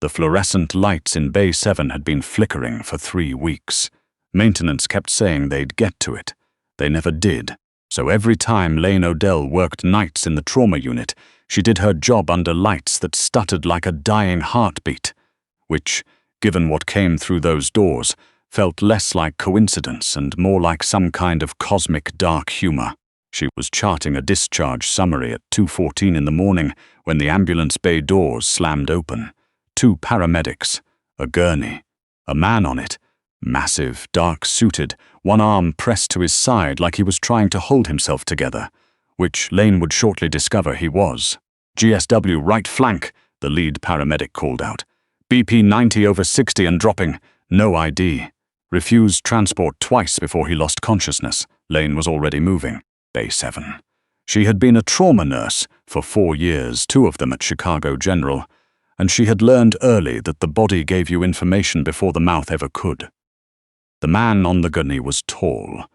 The fluorescent lights in Bay 7 had been flickering for 3 weeks. Maintenance kept saying they'd get to it. They never did. So every time Laine Odell worked nights in the trauma unit, she did her job under lights that stuttered like a dying heartbeat, which, given what came through those doors, felt less like coincidence and more like some kind of cosmic dark humor. She was charting a discharge summary at 2:14 in the morning when the ambulance bay doors slammed open. 2 paramedics, a gurney, a man on it, massive, dark-suited, one arm pressed to his side like he was trying to hold himself together, which Laine would shortly discover he was. "GSW right flank," the lead paramedic called out. "BP 90 over 60 and dropping. No ID. Refused transport twice before he lost consciousness." Laine was already moving. Bay 7. She had been a trauma nurse for 4 years, 2 of them at Chicago General, and she had learned early that the body gave you information before the mouth ever could. The man on the gurney was tall,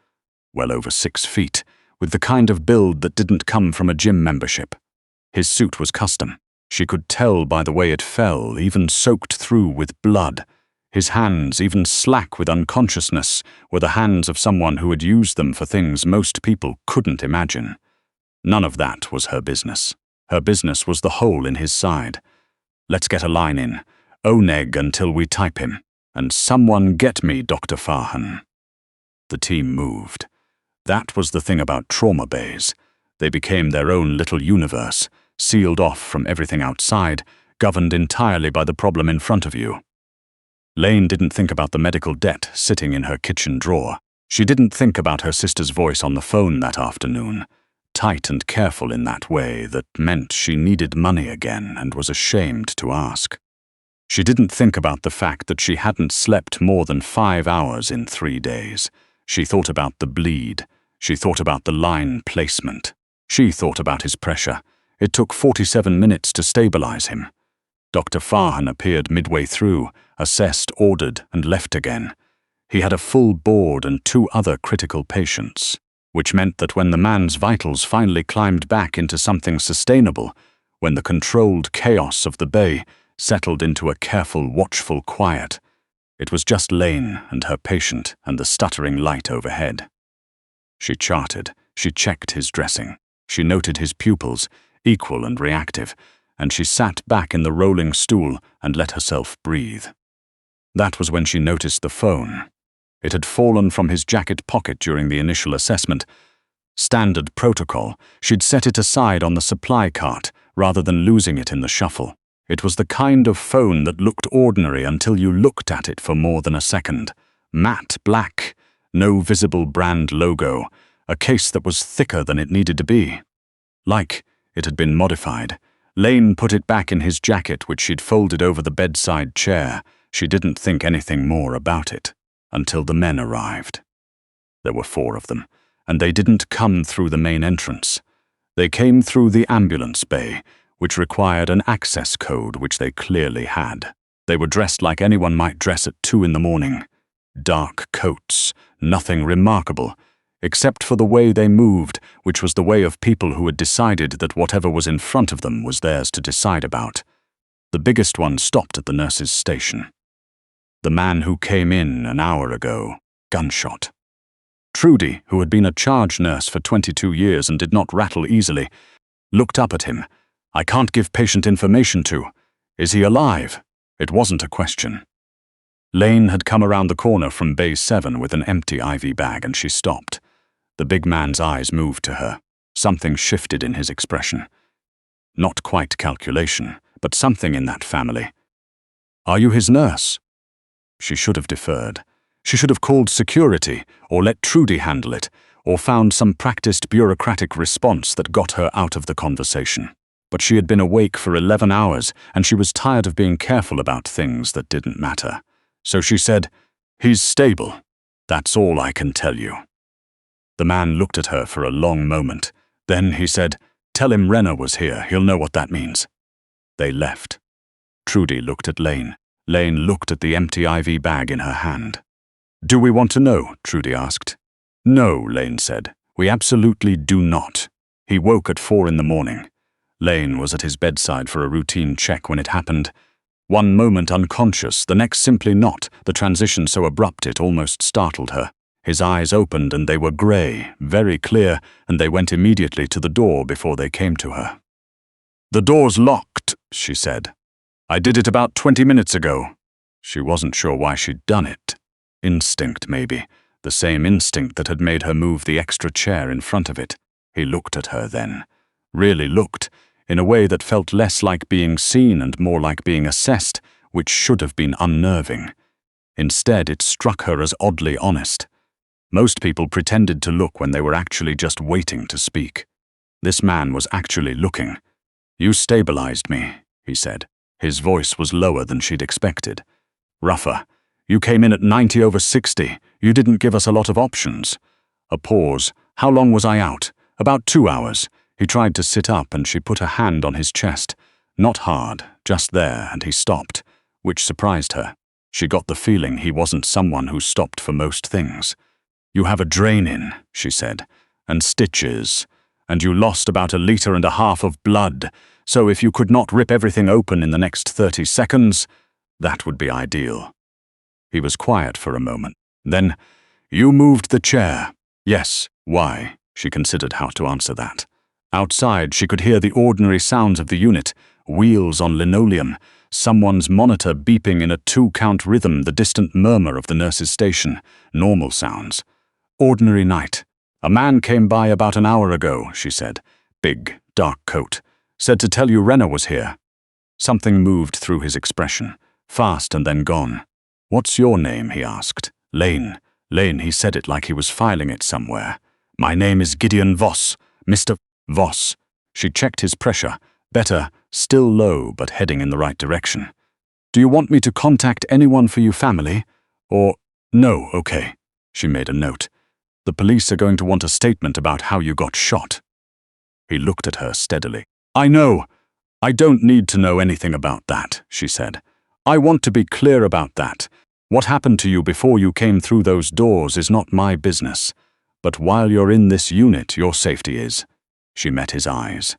well over 6 feet, with the kind of build that didn't come from a gym membership. His suit was custom. She could tell by the way it fell, even soaked through with blood. His hands, even slack with unconsciousness, were the hands of someone who had used them for things most people couldn't imagine. None of that was her business. Her business was the hole in his side. "Let's get a line in. Oneg until we type him. And someone get me Dr. Farhan." The team moved. That was the thing about trauma bays. They became their own little universe, sealed off from everything outside, governed entirely by the problem in front of you. Laine didn't think about the medical debt sitting in her kitchen drawer. She didn't think about her sister's voice on the phone that afternoon, tight and careful in that way that meant she needed money again and was ashamed to ask. She didn't think about the fact that she hadn't slept more than 5 hours in 3 days. She thought about the bleed. She thought about the line placement. She thought about his pressure. It took 47 minutes to stabilize him. Dr. Farhan appeared midway through, assessed, ordered, and left again. He had a full board and 2 other critical patients, which meant that when the man's vitals finally climbed back into something sustainable, when the controlled chaos of the bay settled into a careful, watchful quiet, it was just Laine and her patient and the stuttering light overhead. She charted, she checked his dressing, she noted his pupils, equal and reactive, and she sat back in the rolling stool and let herself breathe. That was when she noticed the phone. It had fallen from his jacket pocket during the initial assessment. Standard protocol, she'd set it aside on the supply cart rather than losing it in the shuffle. It was the kind of phone that looked ordinary until you looked at it for more than a second. Matte black, no visible brand logo, a case that was thicker than it needed to be. Like it had been modified. Laine put it back in his jacket, which she'd folded over the bedside chair. She didn't think anything more about it until the men arrived. There were 4 of them, and they didn't come through the main entrance. They came through the ambulance bay, which required an access code which they clearly had. They were dressed like anyone might dress at 2 in the morning. Dark coats, nothing remarkable, except for the way they moved, which was the way of people who had decided that whatever was in front of them was theirs to decide about. The biggest one stopped at the nurse's station. The man who came in an hour ago, gunshot. Trudy, who had been a charge nurse for 22 years and did not rattle easily, looked up at him. "I can't give patient information to. Is he alive?" It wasn't a question. Laine had come around the corner from Bay 7 with an empty IV bag, and she stopped. The big man's eyes moved to her. Something shifted in his expression. Not quite calculation, but something in that family. "Are you his nurse?" She should have deferred. She should have called security, or let Trudy handle it, or found some practiced bureaucratic response that got her out of the conversation. But she had been awake for 11 hours, and she was tired of being careful about things that didn't matter. So she said, "He's stable. That's all I can tell you." The man looked at her for a long moment. Then he said, "Tell him Renner was here. He'll know what that means." They left. Trudy looked at Laine. Laine looked at the empty IV bag in her hand. "Do we want to know?" Trudy asked. "No," Laine said. "We absolutely do not." He woke at 4 in the morning. Laine was at his bedside for a routine check when it happened. One moment unconscious, the next simply not, the transition so abrupt it almost startled her. His eyes opened and they were grey, very clear, and they went immediately to the door before they came to her. "The door's locked," she said. "I did it about 20 minutes ago." She wasn't sure why she'd done it. Instinct, maybe. The same instinct that had made her move the extra chair in front of it. He looked at her then. Really looked, in a way that felt less like being seen and more like being assessed, which should have been unnerving. Instead, it struck her as oddly honest. Most people pretended to look when they were actually just waiting to speak. This man was actually looking. "You stabilized me," he said. His voice was lower than she'd expected. "Rougher. You came in at 90 over 60. You didn't give us a lot of options." A pause. "How long was I out?" "About 2 hours." He tried to sit up and she put a hand on his chest. Not hard, just there, and he stopped, which surprised her. She got the feeling he wasn't someone who stopped for most things. "You have a drain in," she said, "and stitches, and you lost about 1.5 liters of blood, so if you could not rip everything open in the next 30 seconds, that would be ideal." He was quiet for a moment. Then, "You moved the chair." "Yes, why?" She considered how to answer that. Outside, she could hear the ordinary sounds of the unit, wheels on linoleum, someone's monitor beeping in a 2-count rhythm, the distant murmur of the nurse's station, normal sounds. Ordinary night. "A man came by about an hour ago," she said. "Big, dark coat. Said to tell you Renner was here." Something moved through his expression, fast and then gone. "What's your name?" he asked. "Laine." Laine, he said it like he was filing it somewhere. "My name is Gideon Voss, Mr. Voss." She checked his pressure. Better, still low, but heading in the right direction. "Do you want me to contact anyone for you family? Or, no, okay." She made a note. "The police are going to want a statement about how you got shot." He looked at her steadily. "I know. I don't need to know anything about that," she said. "I want to be clear about that. What happened to you before you came through those doors is not my business. But while you're in this unit, your safety is." She met his eyes.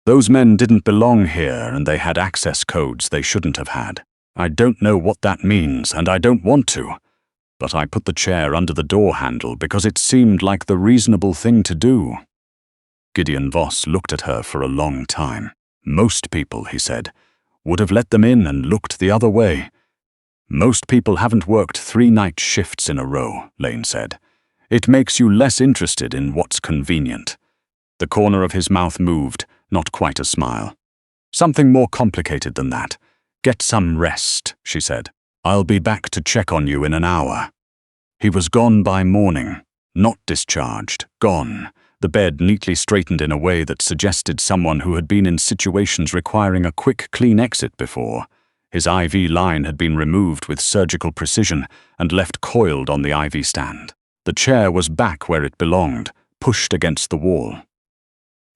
"Those men didn't belong here and they had access codes they shouldn't have had. I don't know what that means and I don't want to. But I put the chair under the door handle because it seemed like the reasonable thing to do." Gideon Voss looked at her for a long time. "Most people," he said, "would have let them in and looked the other way." "Most people haven't worked 3 night shifts in a row," Laine said. "It makes you less interested in what's convenient." The corner of his mouth moved, not quite a smile. "Something more complicated than that. Get some rest," she said. "I'll be back to check on you in an hour." He was gone by morning. Not discharged. Gone. The bed neatly straightened in a way that suggested someone who had been in situations requiring a quick, clean exit before. His IV line had been removed with surgical precision and left coiled on the IV stand. The chair was back where it belonged, pushed against the wall.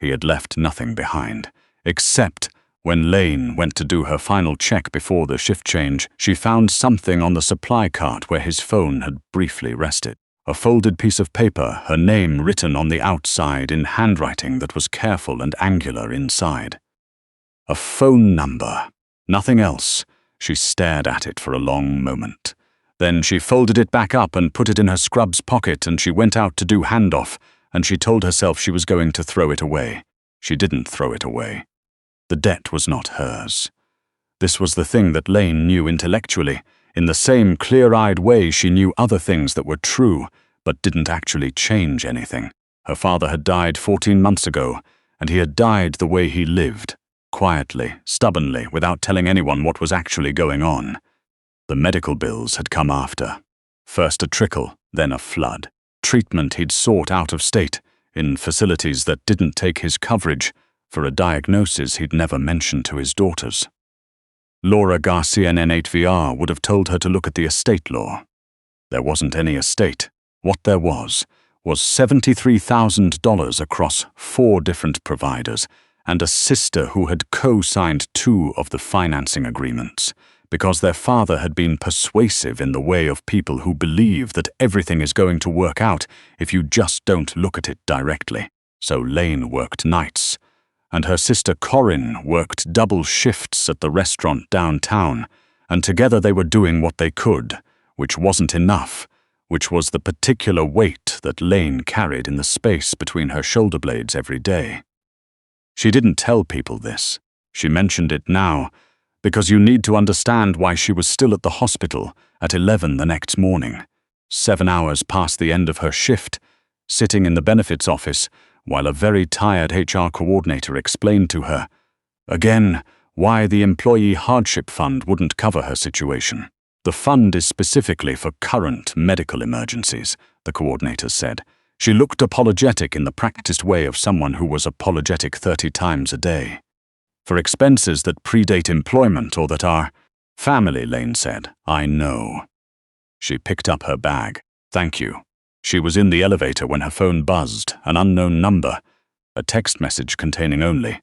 He had left nothing behind, except when Laine went to do her final check before the shift change, she found something on the supply cart where his phone had briefly rested. A folded piece of paper, her name written on the outside in handwriting that was careful and angular inside. A phone number. Nothing else. She stared at it for a long moment. Then she folded it back up and put it in her scrubs pocket and she went out to do handoff, and she told herself she was going to throw it away. She didn't throw it away. The debt was not hers. This was the thing that Laine knew intellectually. In the same clear-eyed way she knew other things that were true, but didn't actually change anything. Her father had died 14 months ago, and he had died the way he lived, quietly, stubbornly, without telling anyone what was actually going on. The medical bills had come after. First a trickle, then a flood. Treatment he'd sought out of state, in facilities that didn't take his coverage, for a diagnosis he'd never mentioned to his daughters. Laura Garcia N8VR would have told her to look at the estate law. There wasn't any estate. What there was $73,000 across 4 different providers, and a sister who had co-signed 2 of the financing agreements, because their father had been persuasive in the way of people who believe that everything is going to work out if you just don't look at it directly. So Laine worked nights. and her sister Corinne worked double shifts at the restaurant downtown, and together they were doing what they could, which wasn't enough, which was the particular weight that Laine carried in the space between her shoulder blades every day. She didn't tell people this. She mentioned it now, because you need to understand why she was still at the hospital at 11 the next morning, 7 hours past the end of her shift, sitting in the benefits office while a very tired HR coordinator explained to her, again, why the Employee Hardship Fund wouldn't cover her situation. The fund is specifically for current medical emergencies, the coordinator said. She looked apologetic in the practiced way of someone who was apologetic 30 times a day. For expenses that predate employment or that are family, Laine said. I know. She picked up her bag. Thank you. She was in the elevator when her phone buzzed, an unknown number, a text message containing only,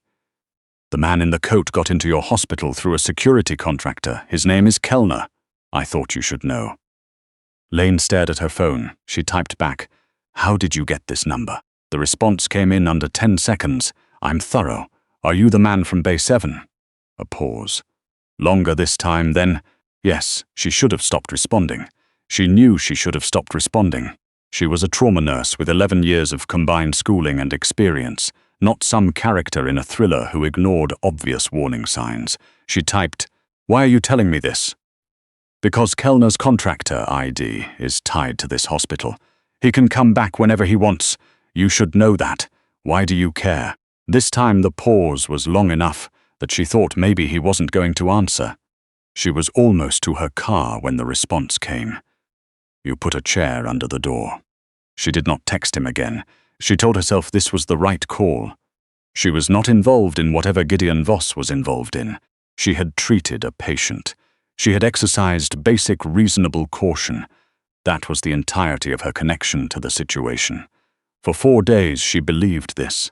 "The man in the coat got into your hospital through a security contractor. His name is Kellner. I thought you should know." Laine stared at her phone. She typed back, "How did you get this number?" The response came in under 10 seconds. "I'm thorough. Are you the man from Bay 7? A pause. Longer this time, then. Yes, she should have stopped responding. She knew she should have stopped responding. She was a trauma nurse with 11 years of combined schooling and experience, not some character in a thriller who ignored obvious warning signs. She typed, "Why are you telling me this?" "Because Kellner's contractor ID is tied to this hospital. He can come back whenever he wants. You should know that. Why do you care?" This time the pause was long enough that she thought maybe he wasn't going to answer. She was almost to her car when the response came. "You put a chair under the door." She did not text him again. She told herself this was the right call. She was not involved in whatever Gideon Voss was involved in. She had treated a patient. She had exercised basic reasonable caution. That was the entirety of her connection to the situation. For 4 days she believed this.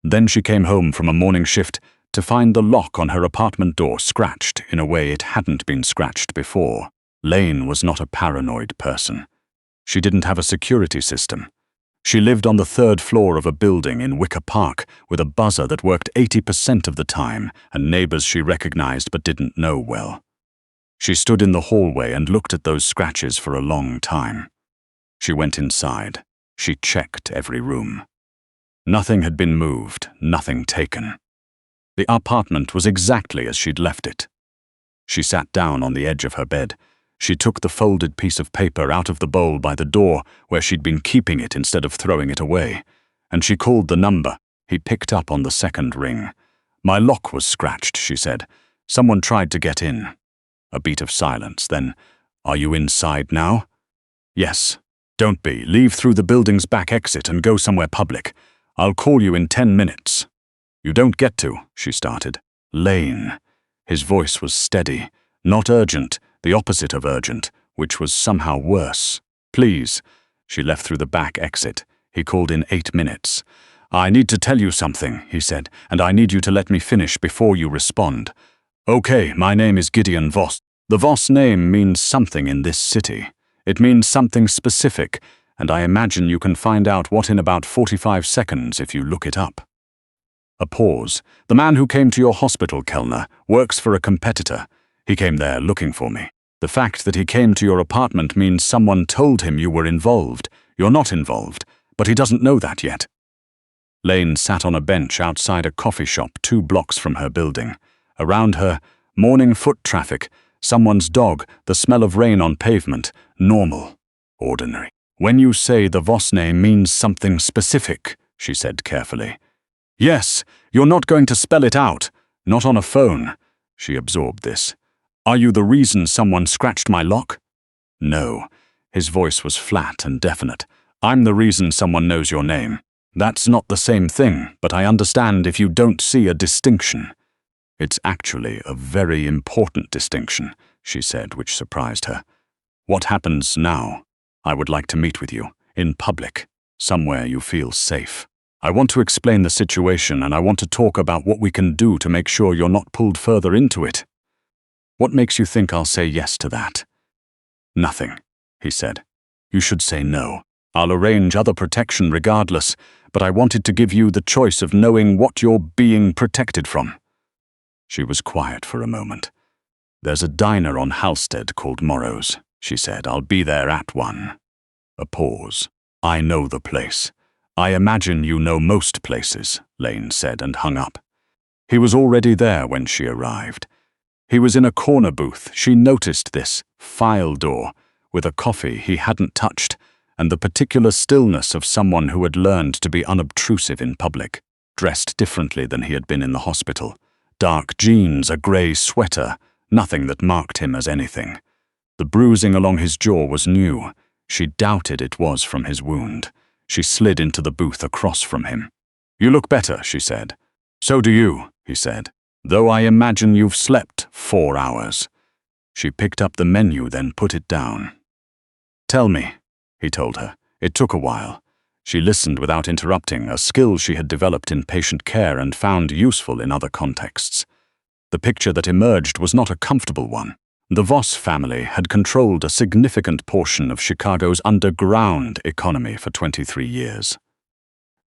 Then she came home from a morning shift to find the lock on her apartment door scratched in a way it hadn't been scratched before. Laine was not a paranoid person. She didn't have a security system. She lived on the 3rd floor of a building in Wicker Park with a buzzer that worked 80% of the time and neighbors she recognized but didn't know well. She stood in the hallway and looked at those scratches for a long time. She went inside. She checked every room. Nothing had been moved, nothing taken. The apartment was exactly as she'd left it. She sat down on the edge of her bed. She took the folded piece of paper out of the bowl by the door where she'd been keeping it instead of throwing it away, and she called the number. He picked up on the second ring. "My lock was scratched," she said. "Someone tried to get in." A beat of silence, then, "Are you inside now?" "Yes." "Don't be. Leave through the building's back exit and go somewhere public. I'll call you in 10 minutes. "You don't get to," she started. "Laine." His voice was steady, not urgent, the opposite of urgent, which was somehow worse. "Please." She left through the back exit. He called in 8 minutes. "I need to tell you something," he said, "and I need you to let me finish before you respond." "Okay, my name is Gideon Voss. The Voss name means something in this city. It means something specific, and I imagine you can find out what in about 45 seconds if you look it up." A pause. "The man who came to your hospital, Kellner, works for a competitor. He came there looking for me. The fact that he came to your apartment means someone told him you were involved. You're not involved, but he doesn't know that yet." Laine sat on a bench outside a coffee shop 2 blocks from her building. Around her, morning foot traffic, someone's dog, the smell of rain on pavement, normal, ordinary. "When you say the Voss name means something specific," she said carefully. "Yes, you're not going to spell it out. Not on a phone." She absorbed this. "Are you the reason someone scratched my lock?" "No." His voice was flat and definite. "I'm the reason someone knows your name. That's not the same thing, but I understand if you don't see a distinction." "It's actually a very important distinction," she said, which surprised her. "What happens now? I would like to meet with you, in public, somewhere you feel safe. I want to explain the situation and I want to talk about what we can do to make sure you're not pulled further into it." "What makes you think I'll say yes to that?" "Nothing," he said. "You should say no. I'll arrange other protection regardless, but I wanted to give you the choice of knowing what you're being protected from." She was quiet for a moment. "There's a diner on Halstead called Morrow's," she said. "I'll be there at 1. A pause. "I know the place." "I imagine you know most places," Laine said and hung up. He was already there when she arrived. He was in a corner booth. She noticed this file door with a coffee he hadn't touched and the particular stillness of someone who had learned to be unobtrusive in public, dressed differently than he had been in the hospital. Dark jeans, a grey sweater, nothing that marked him as anything. The bruising along his jaw was new. She doubted it was from his wound. She slid into the booth across from him. "You look better," she said. "So do you," he said, "though I imagine you've slept 4 hours." She picked up the menu, then put it down. "Tell me," he told her. It took a while. She listened without interrupting, a skill she had developed in patient care and found useful in other contexts. The picture that emerged was not a comfortable one. The Voss family had controlled a significant portion of Chicago's underground economy for 23 years.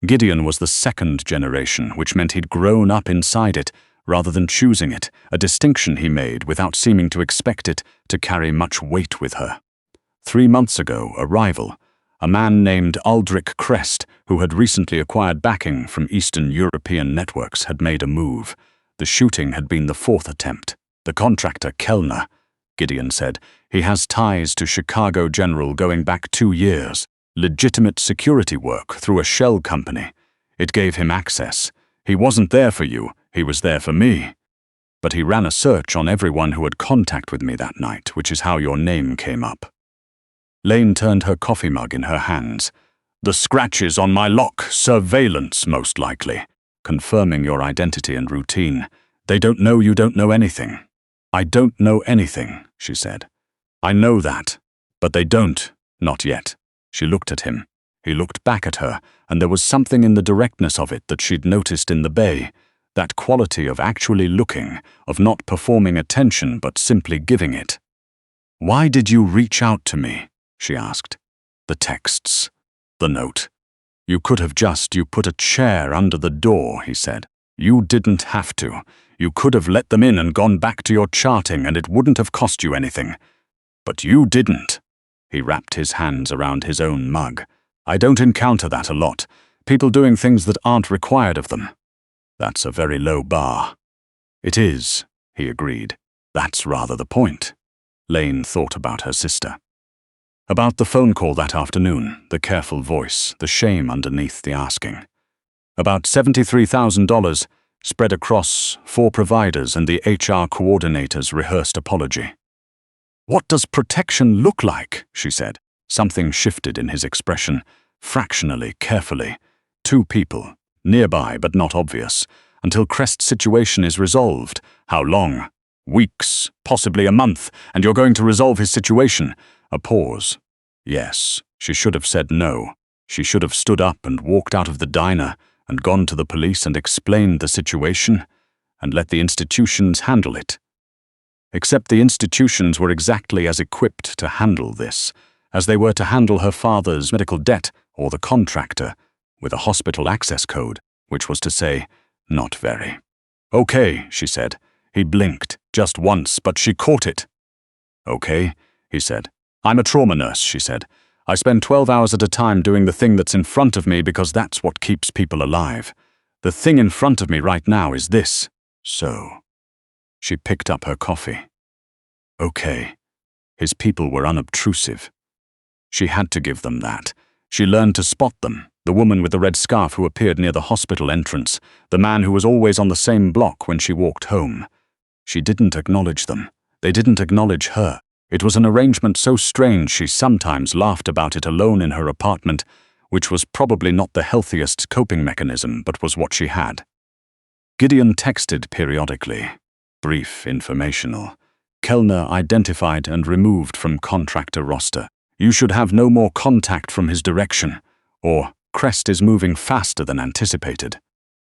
Gideon was the second generation, which meant he'd grown up inside it rather than choosing it, a distinction he made without seeming to expect it to carry much weight with her. 3 months ago, a rival, a man named Aldrich Crest, who had recently acquired backing from Eastern European networks, had made a move. The shooting had been the 4th attempt. The contractor, Kellner, Gideon said, he has ties to Chicago General going back 2 years. Legitimate security work through a shell company. It gave him access. He wasn't there for you, he was there for me. But he ran a search on everyone who had contact with me that night, which is how your name came up. Laine turned her coffee mug in her hands. "The scratches on my lock, surveillance most likely, confirming your identity and routine. They don't know you don't know anything." "I don't know anything," she said. "I know that, but they don't, not yet." She looked at him. He looked back at her, and there was something in the directness of it that she'd noticed in the bay, that quality of actually looking, of not performing attention but simply giving it. "Why did you reach out to me?" she asked. "The texts. The note. You could have you put a chair under the door," he said. "You didn't have to. You could have let them in and gone back to your charting, and it wouldn't have cost you anything. But you didn't." He wrapped his hands around his own mug. "I don't encounter that a lot. People doing things that aren't required of them. That's a very low bar." "It is," he agreed. "That's rather the point." Laine thought about her sister. About the phone call that afternoon, the careful voice, the shame underneath the asking. About $73,000 spread across 4 providers and the HR coordinator's rehearsed apology. "What does protection look like?" she said. Something shifted in his expression, fractionally, carefully. 2 people, nearby but not obvious, until Crest's situation is resolved. How long? Weeks, possibly a month, and you're going to resolve his situation. A pause. Yes, she should have said no. She should have stood up and walked out of the diner and gone to the police and explained the situation and let the institutions handle it. Except the institutions were exactly as equipped to handle this as they were to handle her father's medical debt or the contractor with a hospital access code, which was to say, not very. "Okay," she said. He blinked, just once, but she caught it. "Okay," he said. "I'm a trauma nurse," she said. "I spend 12 hours at a time doing the thing that's in front of me because that's what keeps people alive. The thing in front of me right now is this. So." She picked up her coffee. Okay. His people were unobtrusive. She had to give them that. She learned to spot them, the woman with the red scarf who appeared near the hospital entrance, the man who was always on the same block when she walked home. She didn't acknowledge them. They didn't acknowledge her. It was an arrangement so strange she sometimes laughed about it alone in her apartment, which was probably not the healthiest coping mechanism, but was what she had. Gideon texted periodically. Brief, informational. Kellner identified and removed from contractor roster. You should have no more contact from his direction. Or, Crest is moving faster than anticipated.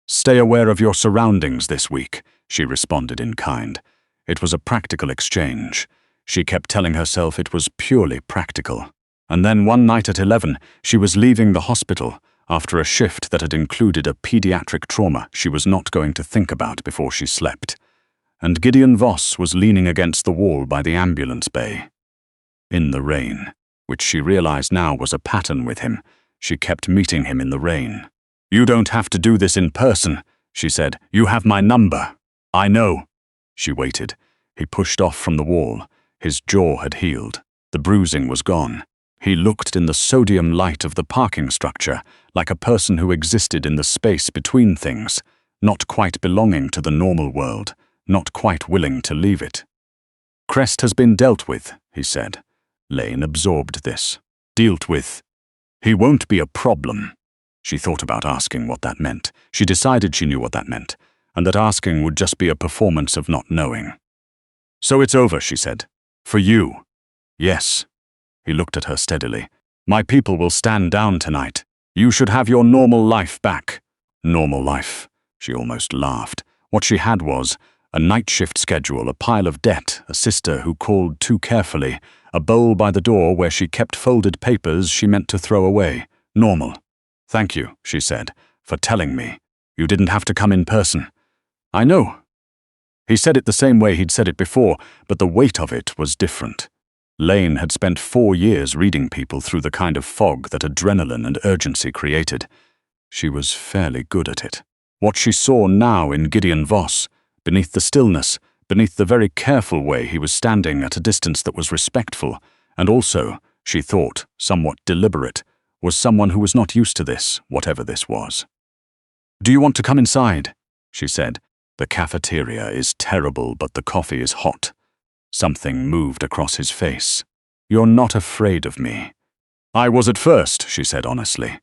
Stay aware of your surroundings this week, she responded in kind. It was a practical exchange. She kept telling herself it was purely practical. And then one night at 11, she was leaving the hospital, after a shift that had included a pediatric trauma she was not going to think about before she slept. And Gideon Voss was leaning against the wall by the ambulance bay. In the rain, which she realized now was a pattern with him. She kept meeting him in the rain. "You don't have to do this in person," she said. "You have my number." "I know." She waited. He pushed off from the wall. His jaw had healed. The bruising was gone. He looked in the sodium light of the parking structure like a person who existed in the space between things, not quite belonging to the normal world, not quite willing to leave it. "Crest has been dealt with," he said. Laine absorbed this. Dealt with. He won't be a problem. She thought about asking what that meant. She decided she knew what that meant, and that asking would just be a performance of not knowing. "So it's over," she said. "For you." "Yes." He looked at her steadily. "My people will stand down tonight. You should have your normal life back." Normal life. She almost laughed. What she had was a night shift schedule, a pile of debt, a sister who called too carefully, a bowl by the door where she kept folded papers she meant to throw away. Normal. "Thank you," she said, "for telling me. You didn't have to come in person." "I know." He said it the same way he'd said it before, but the weight of it was different. Laine had spent 4 years reading people through the kind of fog that adrenaline and urgency created. She was fairly good at it. What she saw now in Gideon Voss, beneath the stillness, beneath the very careful way he was standing at a distance that was respectful, and also, she thought, somewhat deliberate, was someone who was not used to this, whatever this was. "Do you want to come inside?" she said. "The cafeteria is terrible, but the coffee is hot." Something moved across his face. "You're not afraid of me." "I was at first," she said honestly.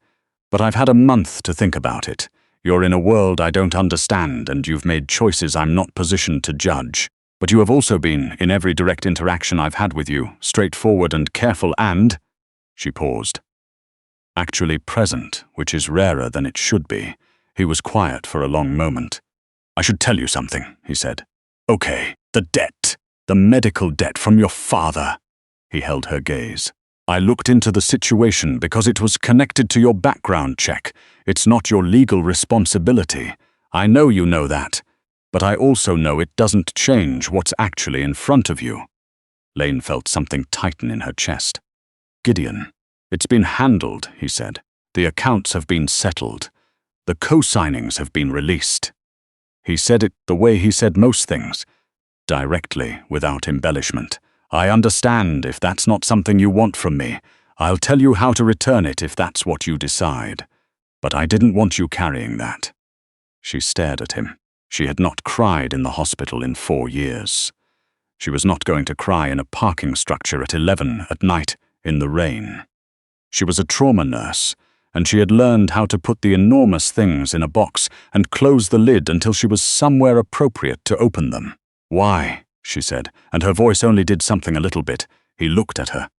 "But I've had a month to think about it. You're in a world I don't understand, and you've made choices I'm not positioned to judge. But you have also been, in every direct interaction I've had with you, straightforward and careful and—" She paused. "Actually present, which is rarer than it should be." He was quiet for a long moment. "I should tell you something," he said. "Okay, the debt. The medical debt from your father." He held her gaze. "I looked into the situation because it was connected to your background check. It's not your legal responsibility. I know you know that. But I also know it doesn't change what's actually in front of you." Laine felt something tighten in her chest. "Gideon, it's been handled," he said. "The accounts have been settled. The co-signings have been released." He said it the way he said most things, directly, without embellishment. "I understand if that's not something you want from me. I'll tell you how to return it if that's what you decide. But I didn't want you carrying that." She stared at him. She had not cried in the hospital in 4 years. She was not going to cry in a parking structure at 11 at night in the rain. She was a trauma nurse, and she had learned how to put the enormous things in a box and close the lid until she was somewhere appropriate to open them. "Why?" she said, and her voice only did something a little bit. He looked at her.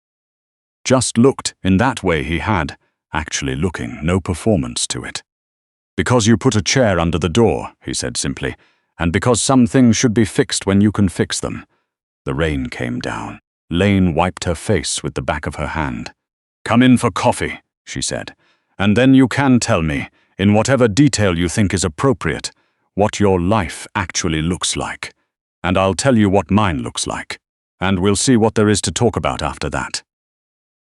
Just looked in that way he had, actually looking, no performance to it. "Because you put a chair under the door," he said simply, "and because some things should be fixed when you can fix them." The rain came down. Laine wiped her face with the back of her hand. "Come in for coffee," she said, "and then you can tell me, in whatever detail you think is appropriate, what your life actually looks like. And I'll tell you what mine looks like. And we'll see what there is to talk about after that."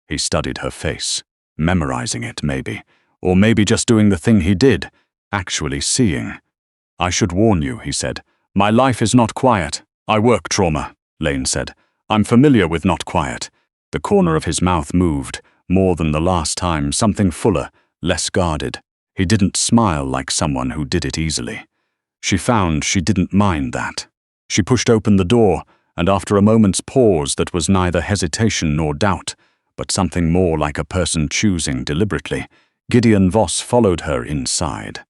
He studied her face, memorizing it maybe, or maybe just doing the thing he did, actually seeing. "I should warn you," he said. "My life is not quiet. I work trauma," Laine said. "I'm familiar with not quiet." The corner of his mouth moved, more than the last time, something fuller, less guarded. He didn't smile like someone who did it easily. She found she didn't mind that. She pushed open the door, and after a moment's pause that was neither hesitation nor doubt, but something more like a person choosing deliberately, Gideon Voss followed her inside.